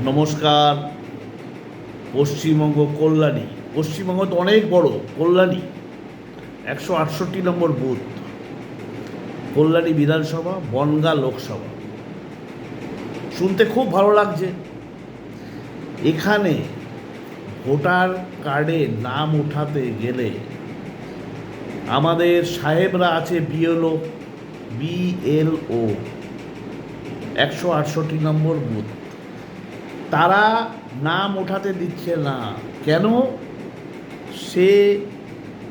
নমস্কার। পশ্চিমবঙ্গ কল্যাণী, পশ্চিমবঙ্গ তো অনেক বড়। কল্যাণী 168 নম্বর বুথ, কল্যাণী বিধানসভা, বনগাঁ লোকসভা। শুনতে খুব ভালো লাগছে। এখানে ভোটার কার্ডে নাম উঠাতে গেলে আমাদের সাহেবরা আছে, বিএলও 168 নম্বর বুথ, তারা নাম ওঠাতে দিচ্ছে না। কেন? সে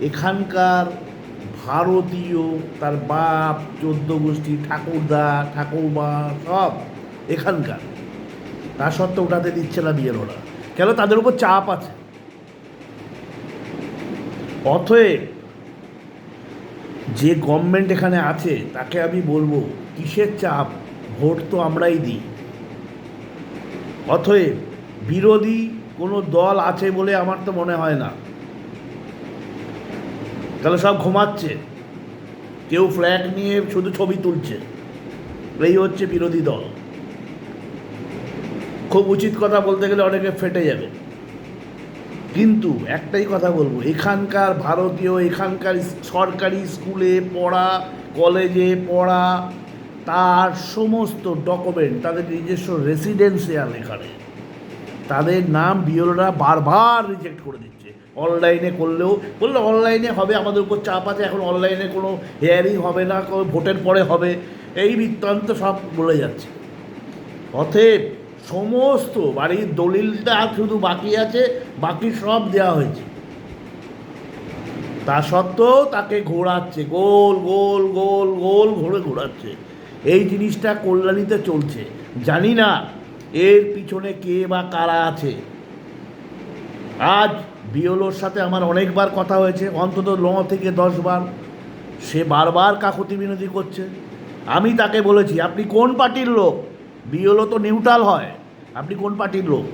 এখানকার ভারতীয়, তার বাপ 14 গোষ্ঠী, ঠাকুরদা ঠাকুরমা সব এখানকার। তা সত্ত্বেও ওঠাতে দিচ্ছে না বিএলওরা। কেন? তাদের উপর চাপ আছে। অতএব যে গভর্নমেন্ট এখানে আছে তাকে আমি বলবো, কিসের চাপ? ভোট তো আমরাই দিই। অতএব বিরোধী কোনো দল আছে বলে আমার তো মনে হয় না। তাহলে সব ঘুমাচ্ছে, কেউ ফ্ল্যাগ নিয়ে শুধু ছবি তুলছে। এই হচ্ছে বিরোধী দল। খুব উচিত কথা বলতে গেলে অনেকে ফেটে যাবে, কিন্তু একটাই কথা বলবো, এখানকার ভারতীয়, এখানকার সরকারি স্কুলে পড়া, কলেজে পড়া, তার সমস্ত ডকুমেন্ট, তাদের নিজস্ব রেসিডেন্সিয়াল এখানে, তাদের নাম বিএলওরা বারবার রিজেক্ট করে দিচ্ছে। অনলাইনে করলেও বললে অনলাইনে হবে, আমাদের উপর চাপ আছে, এখন অনলাইনে কোনো হেয়ারিং হবে না, ভোটের পরে হবে, এই বৃত্তান্ত সব বলে যাচ্ছে। অতএব সমস্ত বাড়ির দলিলটা শুধু বাকি আছে, বাকি সব দেওয়া হয়েছে। তা সত্ত্বেও তাকে ঘোরাচ্ছে, গোল গোল গোল গোল ঘুরে ঘোরাচ্ছে। এই জিনিসটা কল্যাণীতে চলছে। জানি না এর পিছনে কে বা কারা আছে। আজ বিএলওর সাথে আমার অনেকবার কথা হয়েছে, অন্তত 9 থেকে 10 বার। সে বারবার কাকুতি মিনতি করছে। আমি তাকে বলেছি, আপনি কোন পার্টির লোক? বিএলও তো নিউট্রাল হয়, আপনি কোন পার্টির লোক?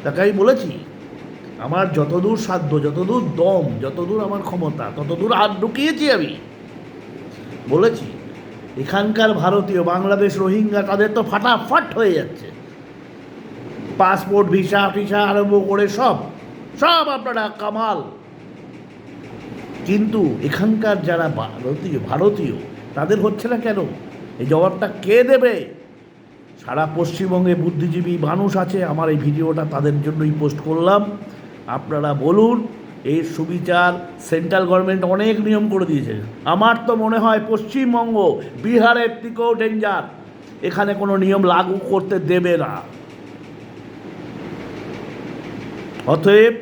তাকে আমি বলেছি, আমার যতদূর সাধ্য, যতদূর দম, যতদূর আমার ক্ষমতা, ততদূর হাত ঢুকিয়েছি। আমি বলেছি, এখানকার ভারতীয়, বাংলাদেশ, রোহিঙ্গা, তাদের তো ফাটাফাট হয়ে যাচ্ছে। পাসপোর্ট, ভিসা ফিসা আরম্ভ করে সব সব আপনারা কামাল। কিন্তু এখানকার যারা ভারতীয় তাদের হচ্ছে না কেন? এই জবাবটা কে দেবে? সারা পশ্চিমবঙ্গে বুদ্ধিজীবী মানুষ আছে। আমার এই ভিডিওটা তাদের জন্যই পোস্ট করলাম। আপনারা বলুন, এই সুবিচার সেন্ট্রাল গভর্নমেন্ট অনেক নিয়ম করে দিয়েছে। আমার তো মনে হয় পশ্চিমবঙ্গ বিহারের থেকেও ডেঞ্জার। এখানে কোনো নিয়ম লাগু করতে দেবে না। অতএব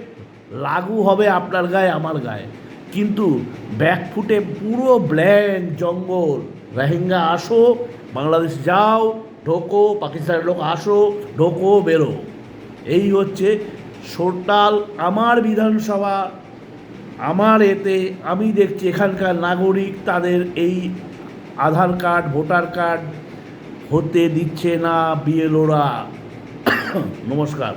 লাগু হবে আপনার গায়ে, আমার গায়ে, কিন্তু ব্যাকফুটে পুরো ব্ল্যাঙ্ক জঙ্গল। রোহিঙ্গা আসো, বাংলাদেশ যাও, ঢোকো, পাকিস্তানের লোক আসো, ঢোকো, বেরো। এই হচ্ছে টোটাল আমার বিধানসভা। আমার এতে আমি দেখছি এখানকার নাগরিক তাদের এই আধার কার্ড, ভোটার কার্ড হতে দিচ্ছে না বিএলওরা। নমস্কার।